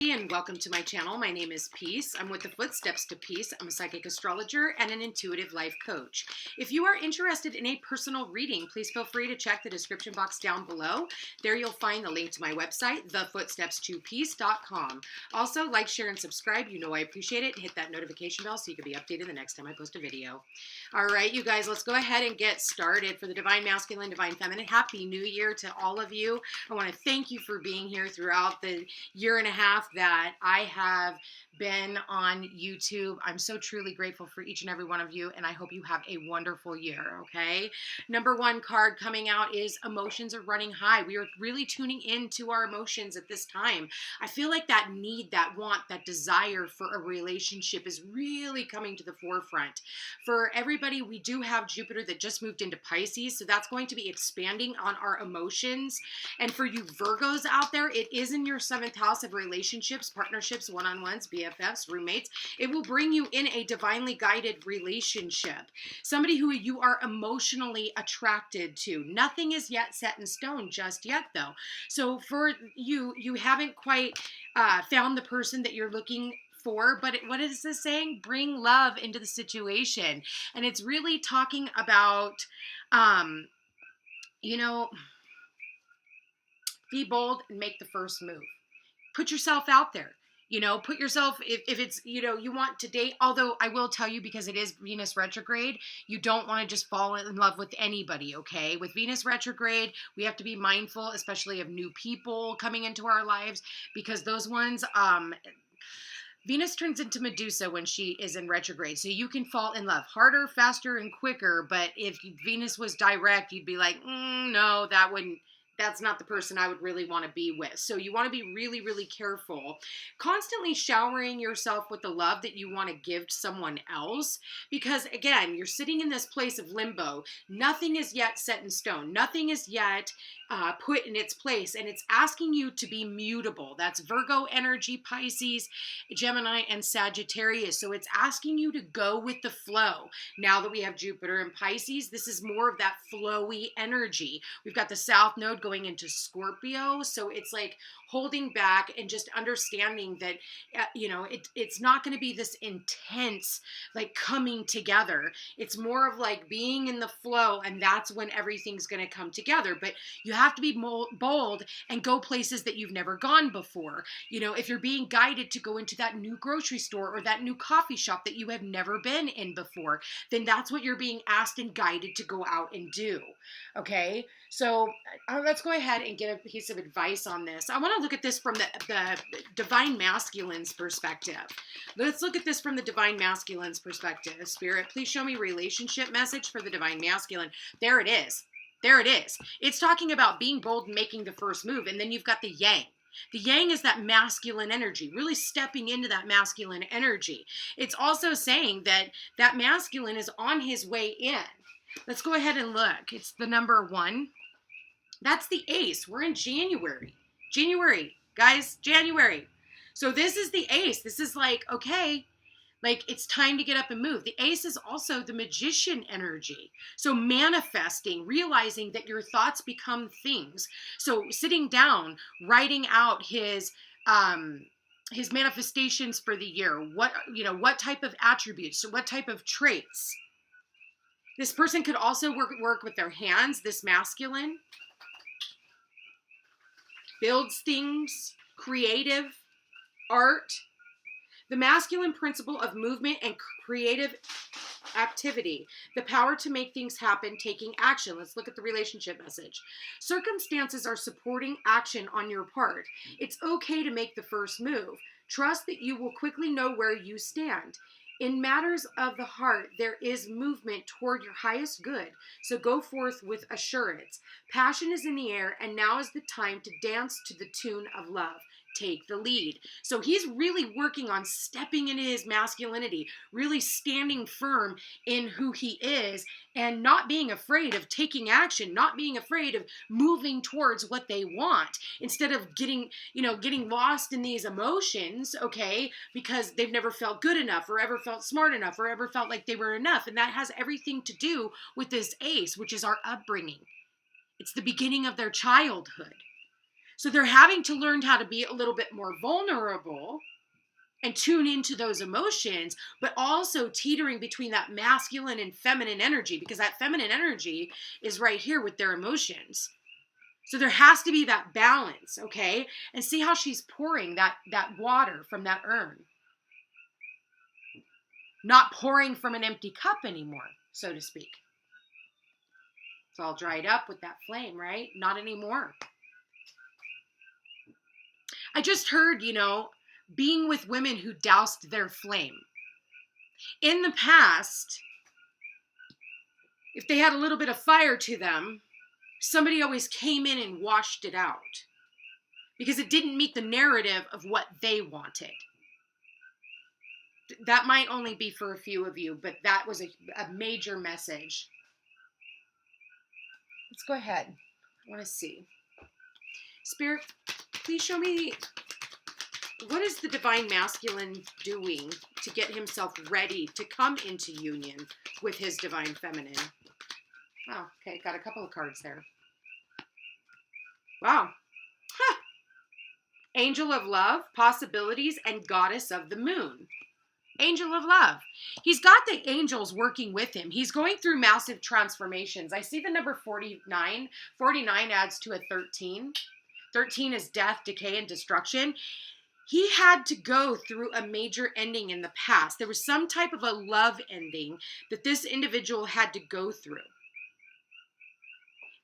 Namaste and welcome to my channel. My name is Peace. I'm with the Footsteps to Peace. I'm a psychic astrologer and an intuitive life coach. If you are interested in a personal reading, please feel free to check the description box down below. There you'll find the link to my website, thefootsteps2peace.com. Also, like, share, and subscribe. You know I appreciate it. Hit that notification bell so you can be updated the next time I post a video. All right, you guys, let's go ahead and get started. For the Divine Masculine, Divine Feminine, Happy New Year to all of you. I want to thank you for being here throughout the year and a half that I have been on YouTube. I'm so truly grateful for each and every one of you, and I hope you have a wonderful year, okay? Number one card coming out is emotions are running high. We are really tuning into our emotions at this time. I feel like that need, that want, that desire for a relationship is really coming to the forefront. For everybody, we do have Jupiter that just moved into Pisces, so that's going to be expanding on our emotions. And for you Virgos out there, it is in your 7th house of relationships, partnerships, one-on-ones, BFFs, roommates. It will bring you in a divinely guided relationship. Somebody who you are emotionally attracted to. Nothing is yet set in stone just yet, though. So for you, you haven't quite found the person that you're looking for, but what is this saying? Bring love into the situation. And it's really talking about, be bold and make the first move. Put yourself out there. Put yourself, if it's, you want to date, although I will tell you, because it is Venus retrograde, you don't want to just fall in love with anybody, okay? With Venus retrograde, we have to be mindful, especially of new people coming into our lives, because those ones, Venus turns into Medusa when she is in retrograde, so you can fall in love harder, faster, and quicker, but if Venus was direct, you'd be like, no, that's not the person I would really want to be with. So you want to be really, really careful. Constantly showering yourself with the love that you want to give to someone else. Because again, you're sitting in this place of limbo. Nothing is yet set in stone. Nothing is yet put in its place. And it's asking you to be mutable. That's Virgo energy, Pisces, Gemini, and Sagittarius. So it's asking you to go with the flow. Now that we have Jupiter in Pisces, this is more of that flowy energy. We've got the South Node going into Scorpio, so it's like holding back and just understanding that it's not going to be this intense like coming together. It's more of like being in the flow, and that's when everything's going to come together. But you have to be bold and go places that you've never gone before. If you're being guided to go into that new grocery store or that new coffee shop that you have never been in before, then that's what you're being asked and guided to go out and do. Okay, so let's go ahead and get a piece of advice on this. I want to look at this from the Divine Masculine's perspective. Let's look at this from the Divine Masculine's perspective. Spirit, please show me relationship message for the Divine Masculine. There it is. There it is. It's talking about being bold and making the first move, and then you've got the Yang. The Yang is that masculine energy, really stepping into that masculine energy. It's also saying that that masculine is on his way in. Let's go ahead and look. It's the number 1. That's the Ace. We're in January. January, guys, January. So this is the Ace. This is like, okay, like it's time to get up and move. The Ace is also the Magician energy. So manifesting, realizing that your thoughts become things. So sitting down, writing out his manifestations for the year. What type of attributes, what type of traits. This person could also work with their hands, this masculine. Builds things, creative, art. The masculine principle of movement and creative activity. The power to make things happen, taking action. Let's look at the relationship message. Circumstances are supporting action on your part. It's okay to make the first move. Trust that you will quickly know where you stand. In matters of the heart, there is movement toward your highest good, so go forth with assurance. Passion is in the air, and now is the time to dance to the tune of love. Take the lead. So he's really working on stepping into his masculinity, really standing firm in who he is and not being afraid of taking action, not being afraid of moving towards what they want instead of getting lost in these emotions, okay, because they've never felt good enough or ever felt smart enough or ever felt like they were enough. And that has everything to do with this Ace, which is our upbringing. It's the beginning of their childhood. So they're having to learn how to be a little bit more vulnerable and tune into those emotions, but also teetering between that masculine and feminine energy, because that feminine energy is right here with their emotions. So there has to be that balance, okay? And see how she's pouring that water from that urn. Not pouring from an empty cup anymore, so to speak. It's all dried up with that flame, right? Not anymore. I just heard, being with women who doused their flame. In the past, if they had a little bit of fire to them, somebody always came in and washed it out because it didn't meet the narrative of what they wanted. That might only be for a few of you, but that was a major message. Let's go ahead. I want to see. Spirit, please show me, what is the divine masculine doing to get himself ready to come into union with his divine feminine? Wow, okay, got a couple of cards there. Wow. Huh. Angel of love, possibilities, and goddess of the moon. Angel of love. He's got the angels working with him. He's going through massive transformations. I see the number 49. 49 adds to a 13. 13 is death, decay, and destruction. He had to go through a major ending in the past. There was some type of a love ending that this individual had to go through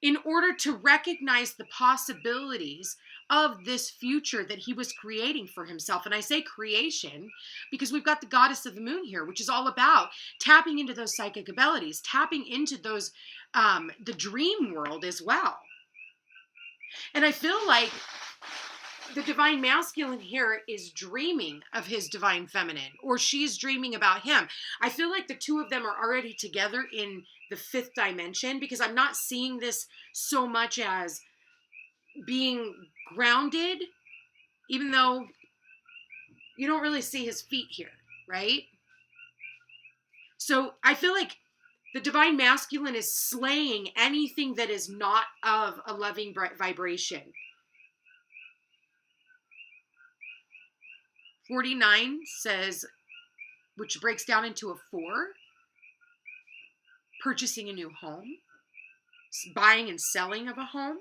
in order to recognize the possibilities of this future that he was creating for himself. And I say creation because we've got the goddess of the moon here, which is all about tapping into those psychic abilities, tapping into those, the dream world as well. And I feel like the divine masculine here is dreaming of his divine feminine, or she's dreaming about him. I feel like the two of them are already together in the fifth dimension, because I'm not seeing this so much as being grounded, even though you don't really see his feet here, right? So I feel like the divine masculine is slaying anything that is not of a loving vibration. 49 says, which breaks down into a 4, purchasing a new home, buying and selling of a home.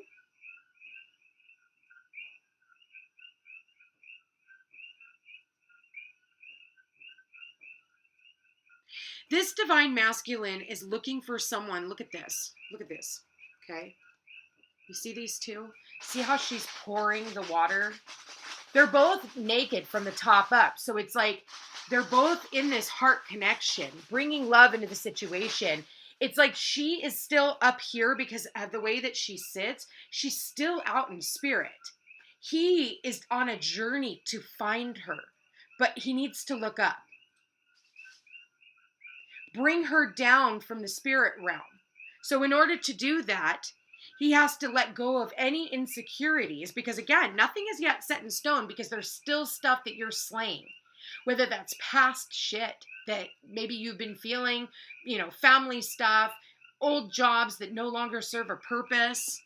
This divine masculine is looking for someone. Look at this. Look at this. Okay. You see these two? See how she's pouring the water? They're both naked from the top up. So it's like they're both in this heart connection, bringing love into the situation. It's like she is still up here because of the way that she sits. She's still out in spirit. He is on a journey to find her, but he needs to look up. Bring her down from the spirit realm. So in order to do that, he has to let go of any insecurities, because again, nothing is yet set in stone, because there's still stuff that you're slaying, whether that's past shit that maybe you've been feeling, family stuff, old jobs that no longer serve a purpose.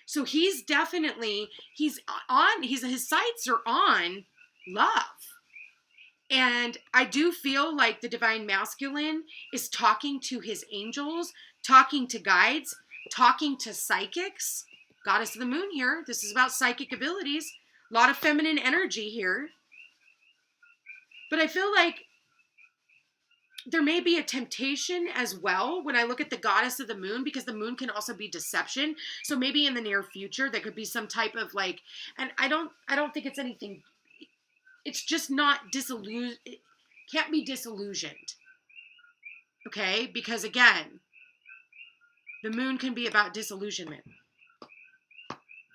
So he's definitely, his sights are on love. And I do feel like the divine masculine is talking to his angels, talking to guides, talking to psychics. Goddess of the moon here. This is about psychic abilities. A lot of feminine energy here. But I feel like there may be a temptation as well when I look at the goddess of the moon, because the moon can also be deception. So maybe in the near future, there could be some type of and I don't think it's anything. It's just not it can't be disillusioned. Okay? Because again, the moon can be about disillusionment,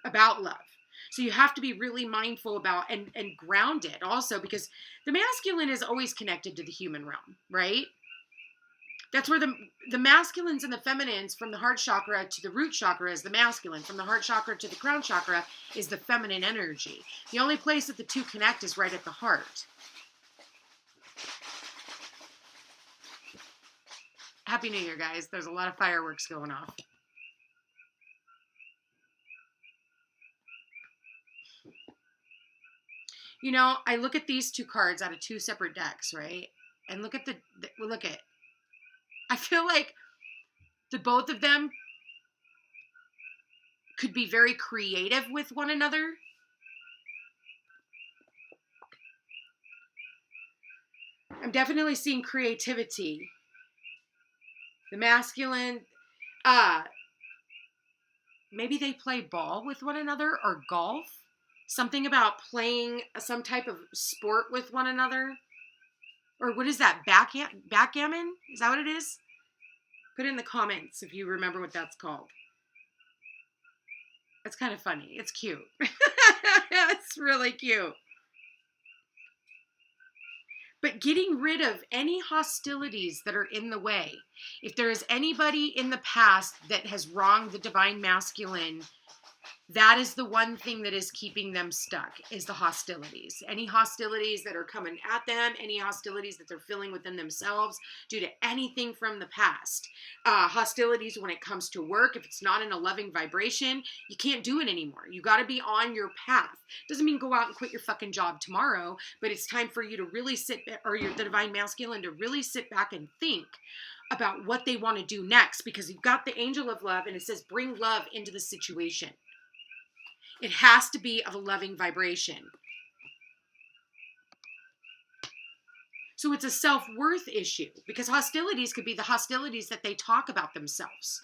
about love. So you have to be really mindful about and grounded also, because the masculine is always connected to the human realm, right? That's where the masculines and the feminines, from the heart chakra to the root chakra, is the masculine. From the heart chakra to the crown chakra is the feminine energy. The only place that the two connect is right at the heart. Happy New Year, guys. There's a lot of fireworks going off. You know, I look at these two cards out of two separate decks, right? And look at I feel like the both of them could be very creative with one another. I'm definitely seeing creativity. The masculine, maybe they play ball with one another or golf. Something about playing some type of sport with one another. Or what is that? Backgammon? Is that what it is? Put it in the comments if you remember what that's called. It's kind of funny. It's cute. It's really cute. But getting rid of any hostilities that are in the way. If there is anybody in the past that has wronged the divine masculine, that is the one thing that is keeping them stuck, is the hostilities. Any hostilities that are coming at them, any hostilities that they're feeling within themselves due to anything from the past. Hostilities when it comes to work, if it's not in a loving vibration, you can't do it anymore. You got to be on your path. Doesn't mean go out and quit your fucking job tomorrow, but it's time for you to really the divine masculine to really sit back and think about what they want to do next, because you've got the angel of love and it says bring love into the situation. It has to be of a loving vibration. So it's a self-worth issue, because hostilities could be the hostilities that they talk about themselves.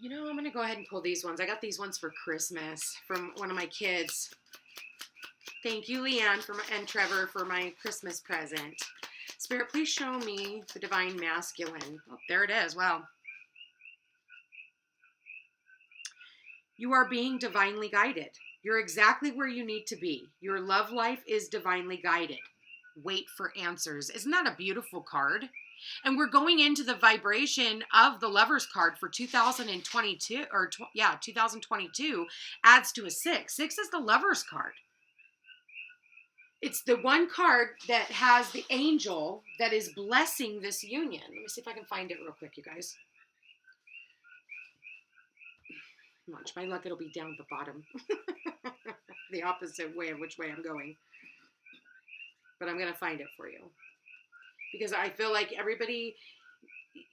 You know, I'm going to go ahead and pull these ones. I got these ones for Christmas from one of my kids. Thank you, Leanne, and Trevor, for my Christmas present. Spirit, please show me the divine masculine. Oh, there it is. Wow. You are being divinely guided. You're exactly where you need to be. Your love life is divinely guided. Wait for answers. Isn't that a beautiful card? And we're going into the vibration of the Lover's card for 2022, 2022 adds to a 6. 6 is the Lover's card. It's the one card that has the angel that is blessing this union. Let me see if I can find it real quick, you guys. Watch my luck, it'll be down at the bottom. The opposite way of which way I'm going. But I'm going to find it for you. Because I feel like everybody,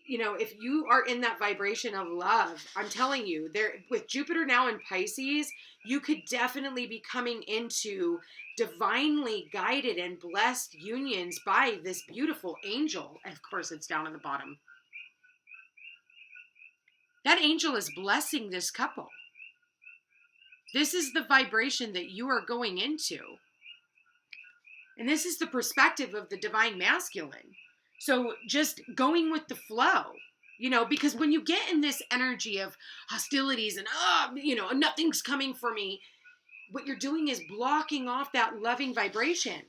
you know, if you are in that vibration of love, I'm telling you, there with Jupiter now in Pisces, you could definitely be coming into divinely guided and blessed unions by this beautiful angel. And of course, it's down at the bottom. That angel is blessing this couple. This is the vibration that you are going into. And this is the perspective of the divine masculine. So just going with the flow, you know, because when you get in this energy of hostilities and, nothing's coming for me, what you're doing is blocking off that loving vibration.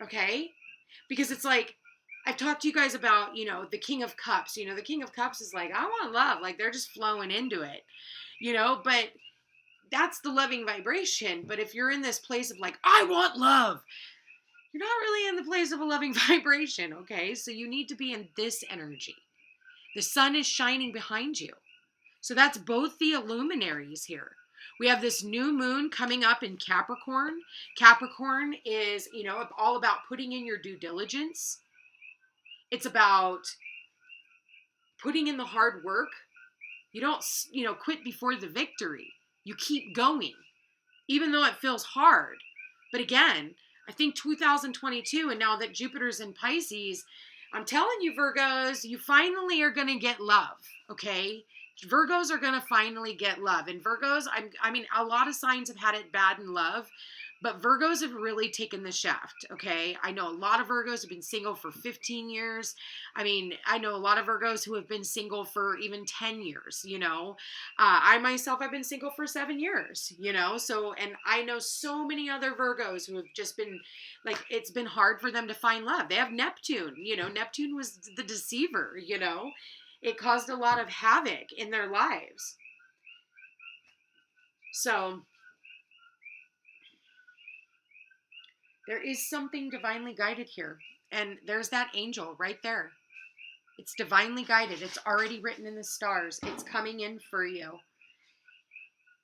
Okay? Because it's like, I've talked to you guys about, you know, the King of Cups. You know, the King of Cups is like, I want love. Like, they're just flowing into it, you know, but that's the loving vibration. But if you're in this place of like, I want love, you're not really in the place of a loving vibration, okay? So you need to be in this energy. The sun is shining behind you. So that's both the luminaries here. We have this new moon coming up in Capricorn. Capricorn is, you know, all about putting in your due diligence. It's about putting in the hard work. You don't, quit before the victory. You keep going, even though it feels hard. But again, I think 2022, and now that Jupiter's in Pisces, I'm telling you, Virgos, you finally are going to get love, okay? Virgos are going to finally get love. And Virgos, I mean, a lot of signs have had it bad in love, but Virgos have really taken the shaft, okay? I know a lot of Virgos have been single for 15 years. I mean, I know a lot of Virgos who have been single for even 10 years, you know? I myself have been single for 7 years, you know? So, and I know so many other Virgos who have just been, like, it's been hard for them to find love. They have Neptune, you know? Neptune was the deceiver, you know? It caused a lot of havoc in their lives. So there is something divinely guided here. And there's that angel right there. It's divinely guided. It's already written in the stars. It's coming in for you.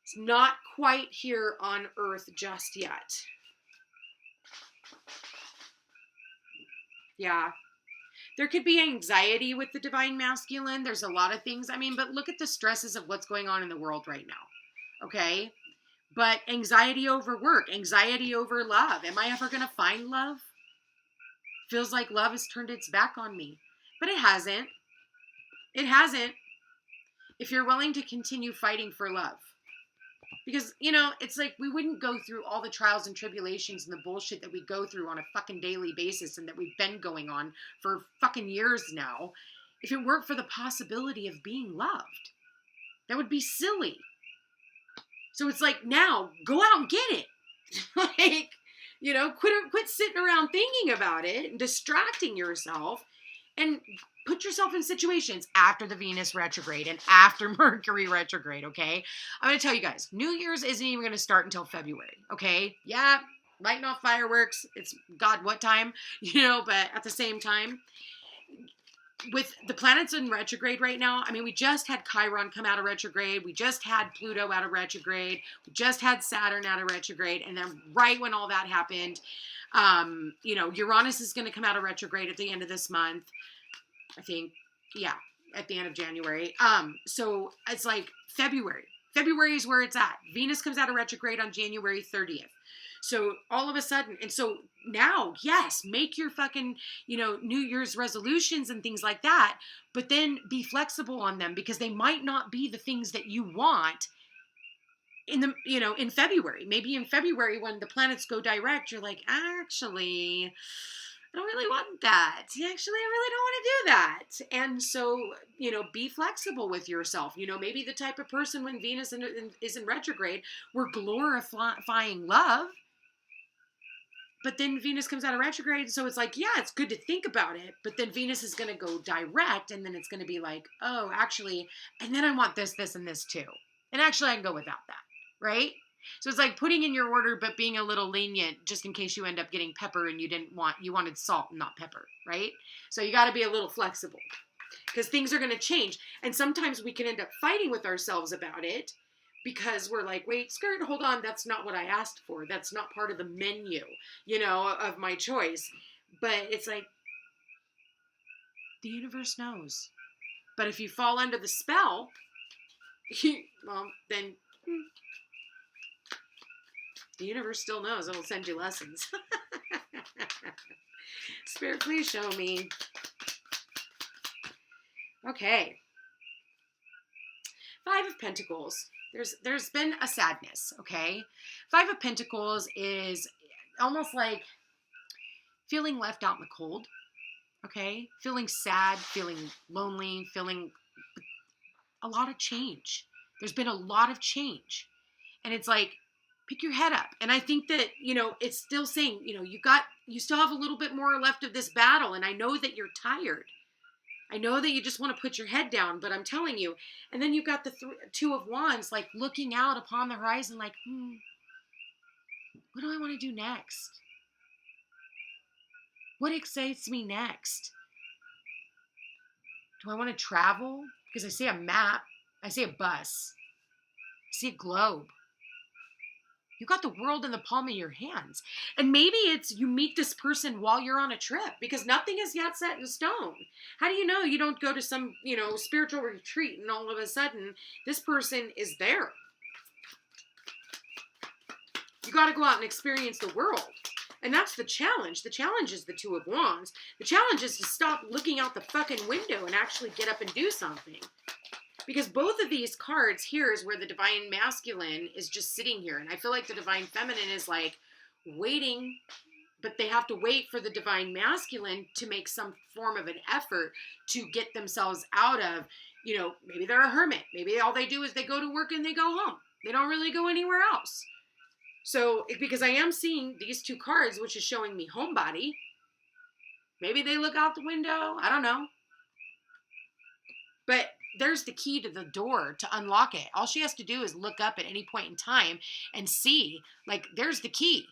It's not quite here on Earth just yet. Yeah. There could be anxiety with the divine masculine. There's a lot of things. I mean, but look at the stresses of what's going on in the world right now. Okay? But anxiety over work, anxiety over love. Am I ever going to find love? Feels like love has turned its back on me. But it hasn't. It hasn't. If you're willing to continue fighting for love. Because, you know, it's like we wouldn't go through all the trials and tribulations and the bullshit that we go through on a fucking daily basis and that we've been going on for fucking years now if it weren't for the possibility of being loved. That would be silly. So it's like, now, go out and get it. Like, you know, quit sitting around thinking about it and distracting yourself, and put yourself in situations after the Venus retrograde and after Mercury retrograde, okay? I'm going to tell you guys, New Year's isn't even going to start until February, okay? Yeah, lighting off fireworks. It's God, what time? You know, but at the same time, with the planets in retrograde right now, I mean, we just had Chiron come out of retrograde. We just had Pluto out of retrograde. We just had Saturn out of retrograde. And then right when all that happened, you know, Uranus is going to come out of retrograde at the end of this month. I think, yeah, at the end of January. So it's like February. February is where it's at. Venus comes out of retrograde on January 30th. So all of a sudden, and so now, yes, make your fucking, you know, New Year's resolutions and things like that, but then be flexible on them because they might not be the things that you want in the, you know, in February. Maybe in February when the planets go direct, you're like, actually, I don't really want that. Actually, I really don't want to do that. And so, you know, be flexible with yourself. You know, maybe the type of person when Venus is in retrograde, we're glorifying love. But then Venus comes out of retrograde, so it's like, yeah, it's good to think about it, but then Venus is going to go direct, and then it's going to be like, oh, actually, and then I want this, this, and this too. And actually, I can go without that, right? So it's like putting in your order, but being a little lenient just in case you end up getting pepper and you wanted salt and not pepper, right? So you got to be a little flexible because things are going to change. And sometimes we can end up fighting with ourselves about it, because we're like, wait, skirt, hold on, that's not what I asked for. That's not part of the menu, you know, of my choice. But it's like, the universe knows. But if you fall under the spell, well, then the universe still knows. It'll send you lessons. Spirit, please show me. Okay. 5 of Pentacles. There's been a sadness, okay? 5 of Pentacles is almost like feeling left out in the cold, okay? Feeling sad, feeling lonely, feeling a lot of change. There's been a lot of change. And it's like, pick your head up. And I think that, you know, it's still saying, you know, you still have a little bit more left of this battle. And I know that you're tired. I know that you just want to put your head down, but I'm telling you. And then you've got the 2 of Wands, like looking out upon the horizon, like, what do I want to do next? What excites me next? Do I want to travel? Because I see a map. I see a bus. I see a globe. You got the world in the palm of your hands. And maybe it's you meet this person while you're on a trip because nothing is yet set in stone. How do you know you don't go to some, you know, spiritual retreat and all of a sudden this person is there? You got to go out and experience the world. And that's the challenge. The challenge is the 2 of Wands. The challenge is to stop looking out the fucking window and actually get up and do something. Because both of these cards here is where the divine masculine is just sitting here. And I feel like the divine feminine is like waiting, but they have to wait for the divine masculine to make some form of an effort to get themselves out of, you know, maybe they're a hermit. Maybe all they do is they go to work and they go home. They don't really go anywhere else. So, because I am seeing these 2 cards, which is showing me homebody. Maybe they look out the window. I don't know. But there's the key to the door to unlock it. All she has to do is look up at any point in time and see, like, there's the key.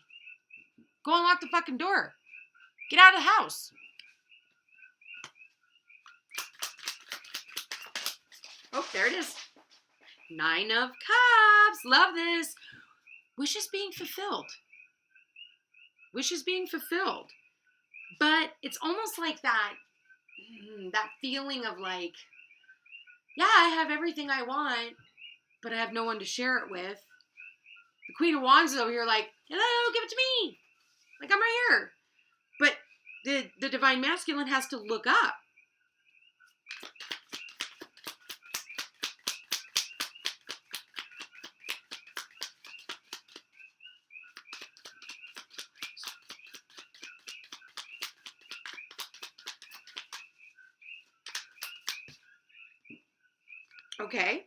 Go unlock the fucking door. Get out of the house. there it is. Nine of Cups. Love this. Wishes being fulfilled. Wishes being fulfilled. But it's almost like that feeling of like, yeah, I have everything I want, but I have no one to share it with. The Queen of Wands is over here like, hello, give it to me. Like, I'm right here. But the Divine Masculine has to look up. Okay,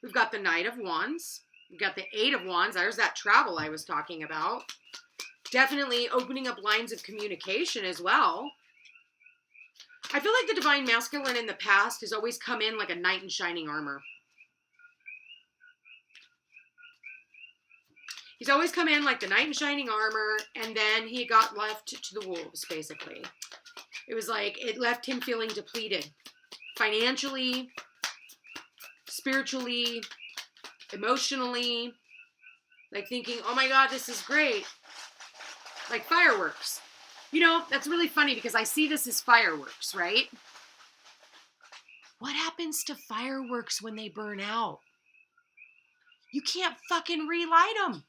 we've got the Knight of Wands. We've got the Eight of Wands. There's that travel I was talking about. Definitely opening up lines of communication as well. I feel like the Divine Masculine in the past has always come in like a knight in shining armor. He's always come in like the knight in shining armor, and then he got left to the wolves, basically. It was like, it left him feeling depleted. Financially, spiritually, emotionally, like thinking, oh my God, this is great. Like fireworks. You know, that's really funny because I see this as fireworks, right? What happens to fireworks when they burn out? You can't fucking relight them.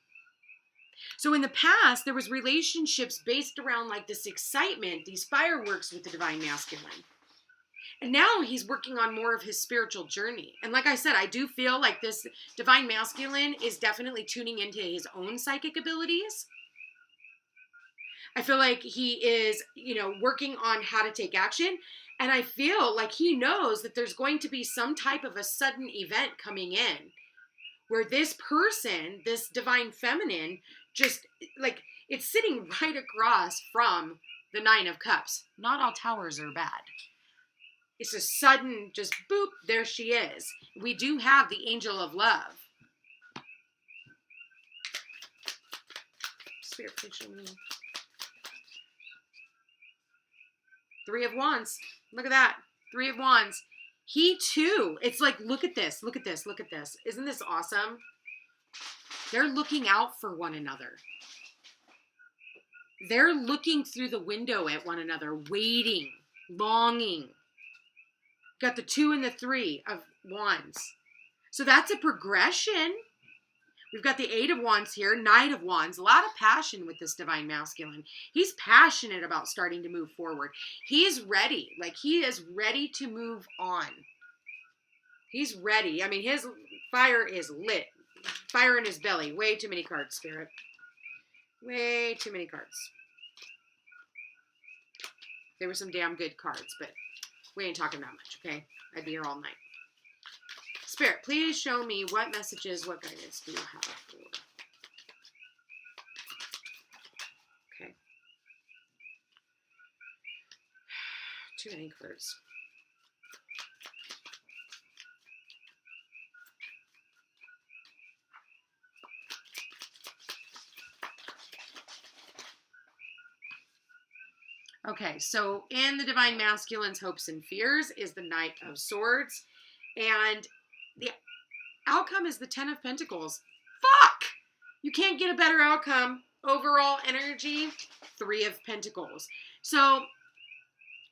So in the past, there was relationships based around like this excitement, these fireworks with the Divine Masculine. And now he's working on more of his spiritual journey. And like I said, I do feel like this Divine Masculine is definitely tuning into his own psychic abilities. I feel like he is, working on how to take action. And I feel like he knows that there's going to be some type of a sudden event coming in where this person, this Divine Feminine, just like it's sitting right across from the Nine of Cups. Not all towers are bad. It's a sudden, just boop, there she is. We do have the Angel of Love. Spirit, please show me. Three of Wands. Look at that. Three of Wands. He too. It's like, look at this. Look at this. Look at this. Isn't this awesome? They're looking out for one another. They're looking through the window at one another, waiting, longing. Got the 2 and the 3 of Wands. So that's a progression. We've got the 8 of Wands here, Knight of Wands. A lot of passion with this Divine Masculine. He's passionate about starting to move forward. He's ready. Like, he is ready to move on. He's ready. I mean, his fire is lit. Fire in his belly. Way too many cards, Spirit. Way too many cards. They were some damn good cards, but we ain't talking that much, okay? I'd be here all night. Spirit, please show me what messages, what guidance do you have for? Okay. Too many cards. Okay, so in the Divine Masculine's hopes and fears is the Knight of Swords. And the outcome is the 10 of Pentacles. Fuck! You can't get a better outcome. Overall energy, 3 of Pentacles. So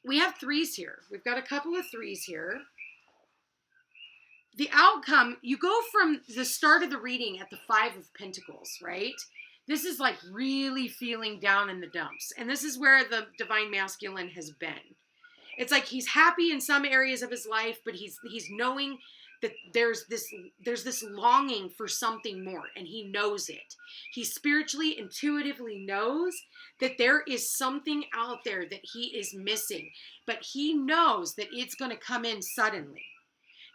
we have 3s here. We've got a couple of 3s here. The outcome, you go from the start of the reading at the 5 of Pentacles, right? This is like really feeling down in the dumps. And this is where the Divine Masculine has been. It's like he's happy in some areas of his life, but he's knowing that there's this longing for something more, and he knows it. He spiritually, intuitively knows that there is something out there that he is missing, but he knows that it's going to come in suddenly.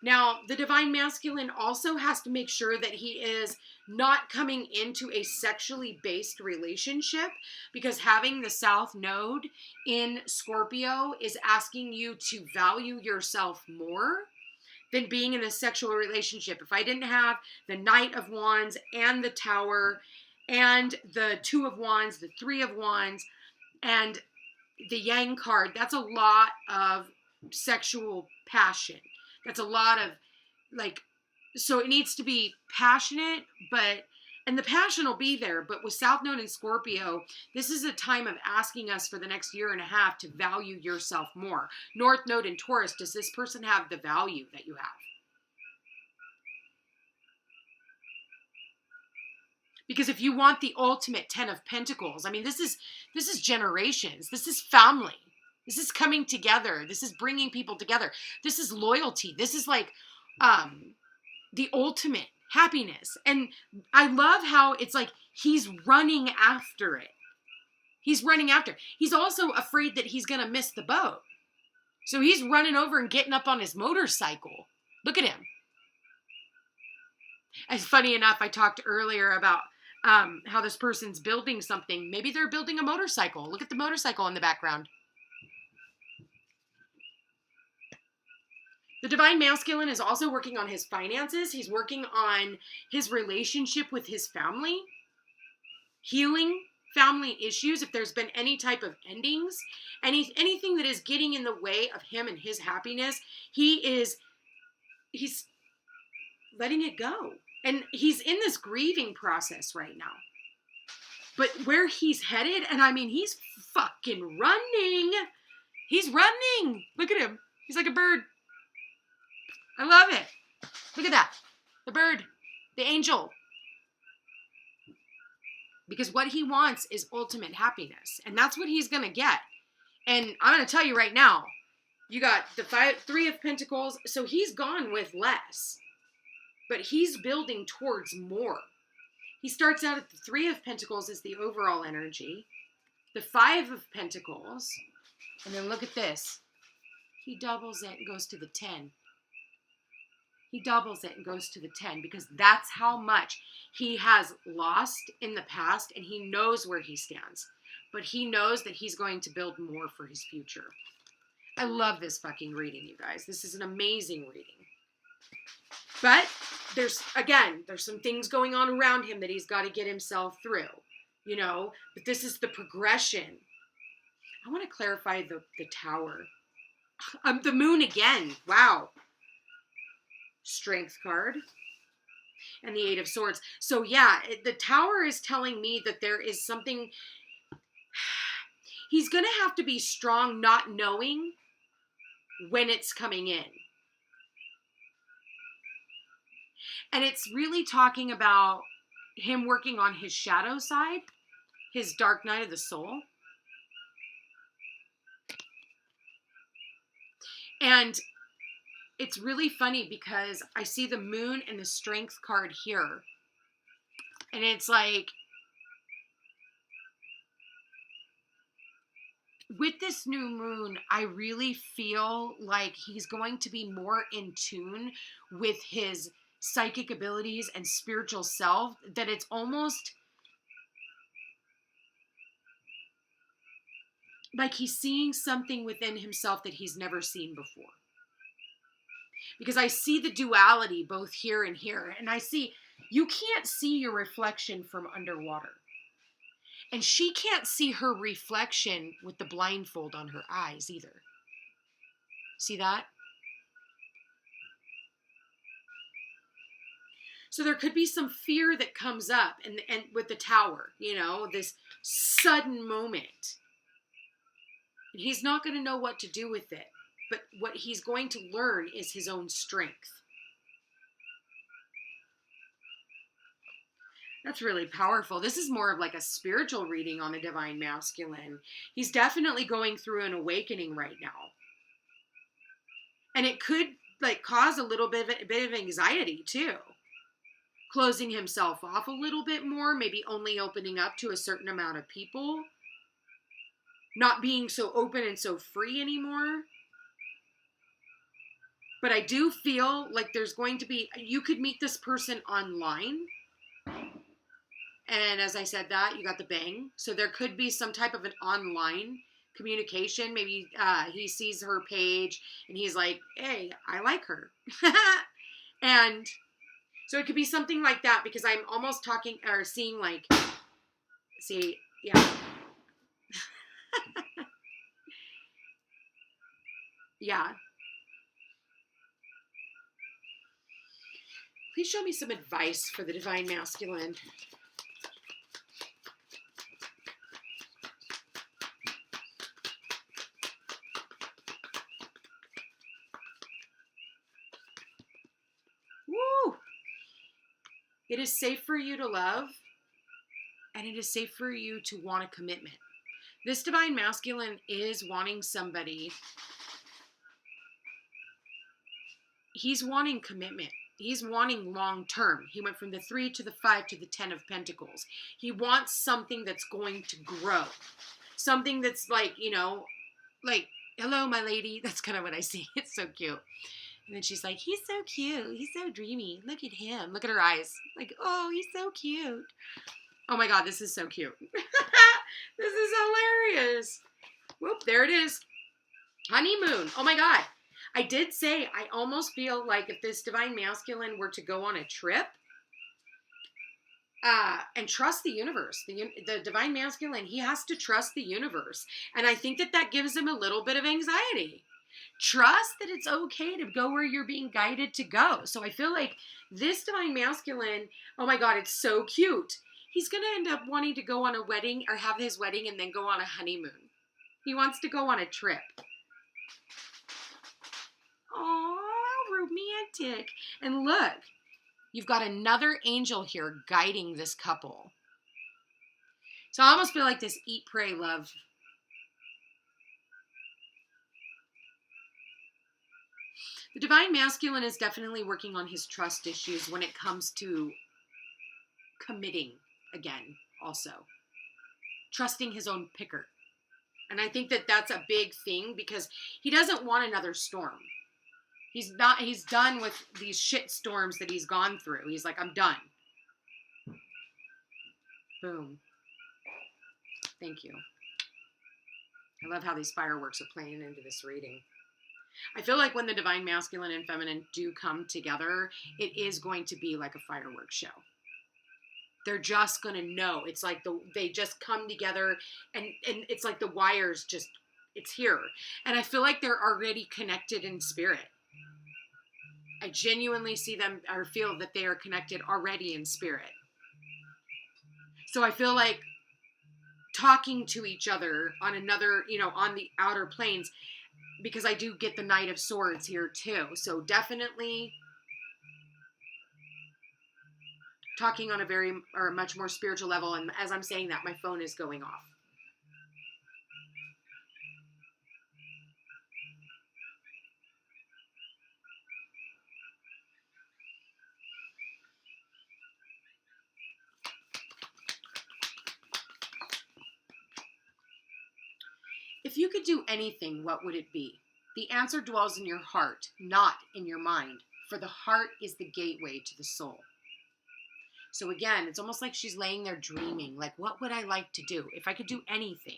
Now, the Divine Masculine also has to make sure that he is not coming into a sexually based relationship, because having the South Node in Scorpio is asking you to value yourself more than being in a sexual relationship. If I didn't have the Knight of Wands and the Tower and the 2 of Wands, the 3 of Wands, and the Yang card, that's a lot of sexual passion. That's a lot of like, so it needs to be passionate, and the passion will be there. But with South Node in Scorpio, this is a time of asking us for the next year and a half to value yourself more. North Node in Taurus, does this person have the value that you have? Because if you want the ultimate 10 of Pentacles, I mean, this is generations. This is family. This is coming together. This is bringing people together. This is loyalty. This is like the ultimate happiness. And I love how it's like he's running after it. He's running after. He's also afraid that he's going to miss the boat. So he's running over and getting up on his motorcycle. Look at him. As funny enough, I talked earlier about how this person's building something. Maybe they're building a motorcycle. Look at the motorcycle in the background. The Divine Masculine is also working on his finances. He's working on his relationship with his family, healing family issues. If there's been any type of endings, anything that is getting in the way of him and his happiness, he's letting it go. And he's in this grieving process right now. But where he's headed, and I mean, he's fucking running. He's running. Look at him. He's like a bird. I love it. Look at that. The bird. The angel. Because what he wants is ultimate happiness. And that's what he's going to get. And I'm going to tell you right now, you got the Three of Pentacles. So he's gone with less. But he's building towards more. He starts out at the Three of Pentacles as the overall energy. The Five of Pentacles. And then look at this. He doubles it and goes to the 10. He doubles it and goes to the 10 because that's how much he has lost in the past, and he knows where he stands. But he knows that he's going to build more for his future. I love this fucking reading, you guys. This is an amazing reading. But there's some things going on around him that he's got to get himself through, you know. But this is the progression. I want to clarify the Tower. The Moon again. Wow. Strength card. And the Eight of Swords. So yeah, the Tower is telling me that there is something. He's going to have to be strong not knowing when it's coming in. And it's really talking about him working on his shadow side, his dark night of the soul. And it's really funny because I see the Moon and the Strength card here. And it's like, with this new moon, I really feel like he's going to be more in tune with his psychic abilities and spiritual self, that it's almost like he's seeing something within himself that he's never seen before. Because I see the duality both here and here. And I see, you can't see your reflection from underwater. And she can't see her reflection with the blindfold on her eyes either. See that? So there could be some fear that comes up and with the Tower, you know, this sudden moment. And he's not going to know what to do with it. But what he's going to learn is his own strength. That's really powerful. This is more of like a spiritual reading on the Divine Masculine. He's definitely going through an awakening right now. And it could like cause a little bit of anxiety too. Closing himself off a little bit more, maybe only opening up to a certain amount of people. Not being so open and so free anymore. But I do feel like there's going to be, you could meet this person online. And as I said that, you got the bang. So there could be some type of an online communication. Maybe he sees her page and he's like, hey, I like her. And so it could be something like that, because I'm almost talking or seeing like, see, yeah. Yeah. Please show me some advice for the Divine Masculine. Woo! It is safe for you to love, and it is safe for you to want a commitment. This Divine Masculine is wanting somebody. He's wanting commitment. He's wanting long term. He went from the 3 to the 5 to the 10 of Pentacles. He wants something that's going to grow. Something that's like, you know, like, hello, my lady. That's kind of what I see. It's so cute. And then she's like, he's so cute. He's so dreamy. Look at him. Look at her eyes. Like, oh, he's so cute. Oh my God, this is so cute. This is hilarious. Whoop, there it is. Honeymoon. Oh my God. I did say I almost feel like if this Divine Masculine were to go on a trip and trust the universe, the Divine Masculine, he has to trust the universe. And I think that that gives him a little bit of anxiety. Trust that it's okay to go where you're being guided to go. So I feel like this Divine Masculine, oh my God, it's so cute. He's going to end up wanting to go on a wedding or have his wedding and then go on a honeymoon. He wants to go on a trip. Oh, how romantic. And look, you've got another angel here guiding this couple. So I almost feel like this eat, pray, love. The Divine Masculine is definitely working on his trust issues when it comes to committing again also. Trusting his own picker. And I think that that's a big thing because he doesn't want another storm. He's done with these shit storms that he's gone through. He's like, I'm done. Boom. Thank you. I love how these fireworks are playing into this reading. I feel like when the Divine Masculine and Feminine do come together, it is going to be like a fireworks show. They're just going to know. It's like they just come together and it's like the wires just, it's here. And I feel like they're already connected in spirit. I genuinely see them or feel that they are connected already in spirit. So I feel like talking to each other on another, you know, on the outer planes, because I do get the Knight of Swords here too. So definitely talking on a much more spiritual level. And as I'm saying that, my phone is going off. If you could do anything, what would it be? The answer dwells in your heart, not in your mind, for the heart is the gateway to the soul. So again, it's almost like she's laying there dreaming, like, what would I like to do if I could do anything?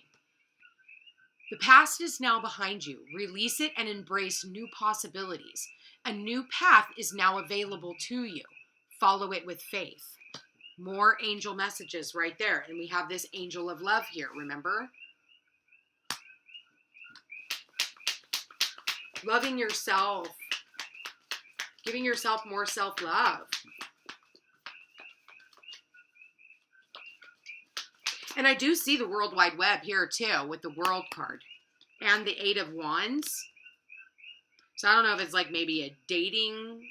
The past is now behind you. Release it and embrace new possibilities. A new path is now available to you. Follow it with faith. More angel messages right there. And we have this angel of love here, remember? Loving yourself. Giving yourself more self-love. And I do see the World Wide Web here too with the World card and the 8 of Wands. So I don't know if it's like maybe a dating,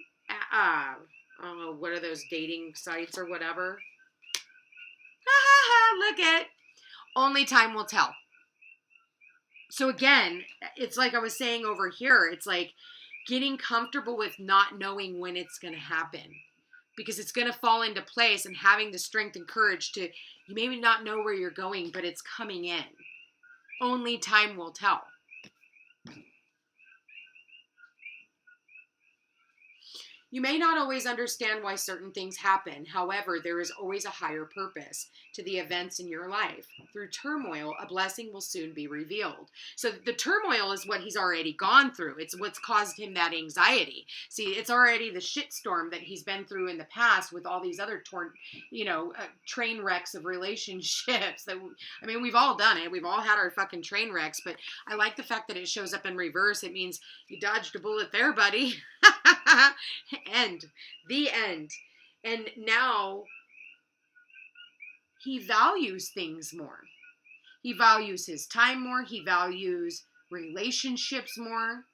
I don't know, what are those dating sites or whatever. Look at, only time will tell. So again, it's like I was saying over here, it's like getting comfortable with not knowing when it's going to happen. Because it's going to fall into place and having the strength and courage to, you maybe not know where you're going, but it's coming in. Only time will tell. You may not always understand why certain things happen. However, there is always a higher purpose to the events in your life. Through turmoil, a blessing will soon be revealed. So the turmoil is what he's already gone through. It's what's caused him that anxiety. See, it's already the shitstorm that he's been through in the past with all these other train wrecks of relationships. I mean, we've all done it. We've all had our fucking train wrecks, but I like the fact that it shows up in reverse. It means you dodged a bullet there, buddy. End. The end. And now he values things more. He values his time more. He values relationships more.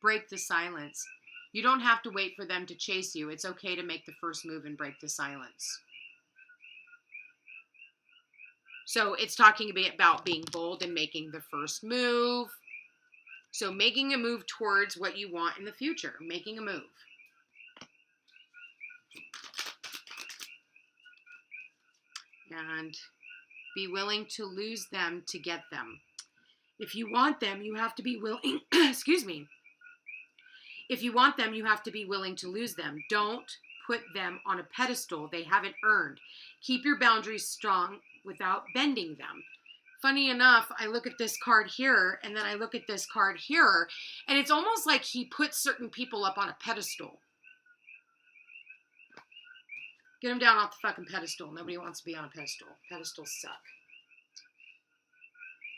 Break the silence. You don't have to wait for them to chase you. It's okay to make the first move and break the silence. So it's talking about being bold and making the first move. So making a move towards what you want in the future. Making a move. And be willing to lose them to get them. If you want them, you have to be willing, excuse me. If you want them, you have to be willing to lose them. Don't put them on a pedestal they haven't earned. Keep your boundaries strong without bending them. Funny enough, I look at this card here, and then I look at this card here, and it's almost like he puts certain people up on a pedestal. Get them down off the fucking pedestal. Nobody wants to be on a pedestal. Pedestals suck.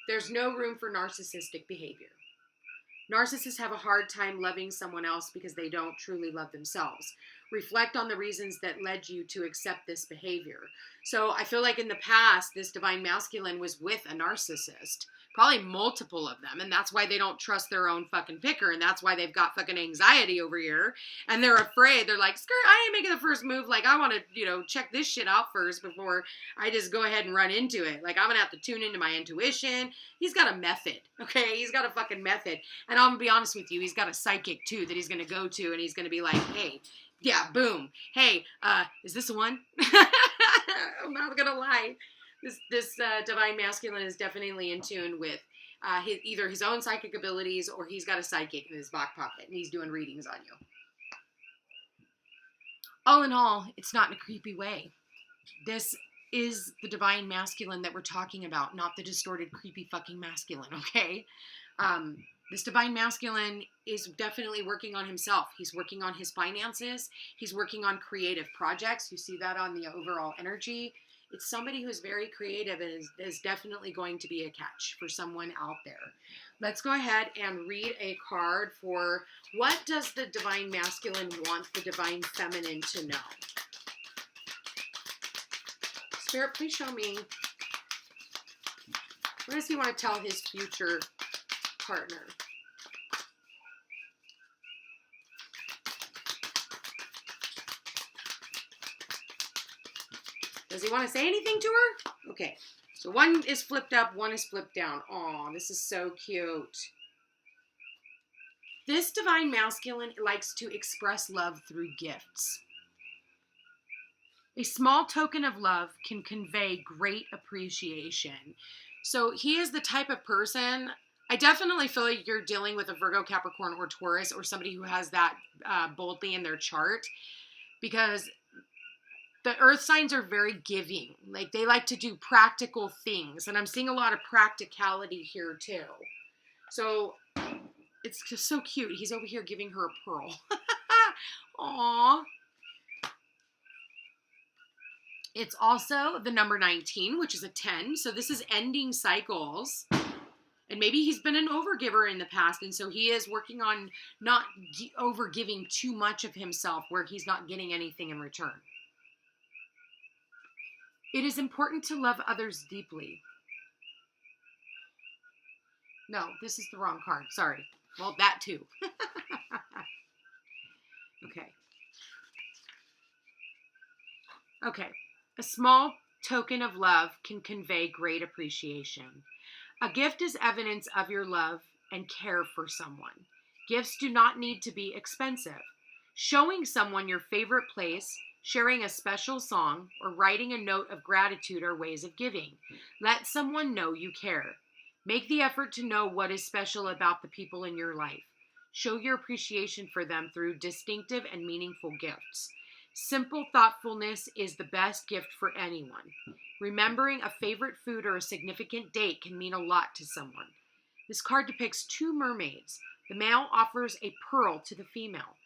There's no room for narcissistic behavior. Narcissists have a hard time loving someone else because they don't truly love themselves. Reflect on the reasons that led you to accept this behavior. So I feel like in the past, this divine masculine was with a narcissist, probably multiple of them. And that's why they don't trust their own fucking picker. And that's why they've got fucking anxiety over here. And they're afraid. They're like, skirt, I ain't making the first move. Like, I want to, check this shit out first before I just go ahead and run into it. Like, I'm going to have to tune into my intuition. He's got a method, okay? He's got a fucking method. And I'm going to be honest with you, he's got a psychic too that he's going to go to. And he's going to be like, hey, yeah, boom. Hey, is this the one? I'm not going to lie. This divine masculine is definitely in tune with either his own psychic abilities or he's got a psychic in his back pocket and he's doing readings on you. All in all, it's not in a creepy way. This is the divine masculine that we're talking about, not the distorted, creepy fucking masculine, okay? This divine masculine is definitely working on himself. He's working on his finances. He's working on creative projects. You see that on the overall energy. It's somebody who's very creative and is definitely going to be a catch for someone out there. Let's go ahead and read a card for what does the divine masculine want the divine feminine to know? Spirit, please show me. What does he want to tell his future partner? Does he want to say anything to her? Okay. So one is flipped up, one is flipped down. Aw, this is so cute. This divine masculine likes to express love through gifts. A small token of love can convey great appreciation. So he is the type of person, I definitely feel like you're dealing with a Virgo, Capricorn, or Taurus, or somebody who has that boldly in their chart, because the earth signs are very giving. Like, they like to do practical things. And I'm seeing a lot of practicality here, too. So, it's just so cute. He's over here giving her a pearl. Aww. It's also the number 19, which is a 10. So, this is ending cycles. And maybe he's been an overgiver in the past. And so, he is working on not overgiving too much of himself where he's not getting anything in return. It is important to love others deeply. No, this is the wrong card. Sorry. Well, that too. Okay. Okay. A small token of love can convey great appreciation. A gift is evidence of your love and care for someone. Gifts do not need to be expensive. Showing someone your favorite place, sharing a special song, or writing a note of gratitude are ways of giving. Let someone know you care. Make the effort to know what is special about the people in your life. Show your appreciation for them through distinctive and meaningful gifts. Simple thoughtfulness is the best gift for anyone. Remembering a favorite food or a significant date can mean a lot to someone. This card depicts two mermaids. The male offers a pearl to the female.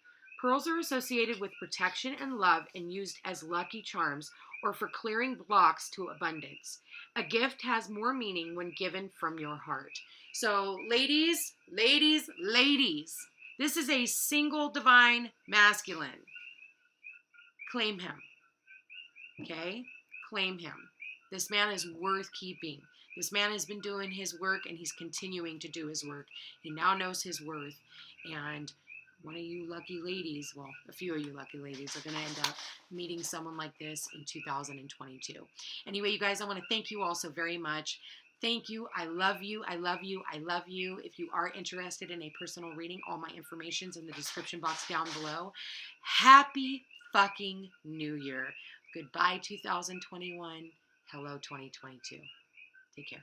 Pearls are associated with protection and love and used as lucky charms or for clearing blocks to abundance. A gift has more meaning when given from your heart. So, ladies, this is a single divine masculine. Claim him. Okay? Claim him. This man is worth keeping. This man has been doing his work and he's continuing to do his work. He now knows his worth. And one of you lucky ladies, well, a few of you lucky ladies are going to end up meeting someone like this in 2022. Anyway, you guys, I want to thank you all so very much. Thank you. I love you. I love you. I love you. If you are interested in a personal reading, all my information's in the description box down below. Happy fucking New Year. Goodbye 2021. Hello 2022. Take care.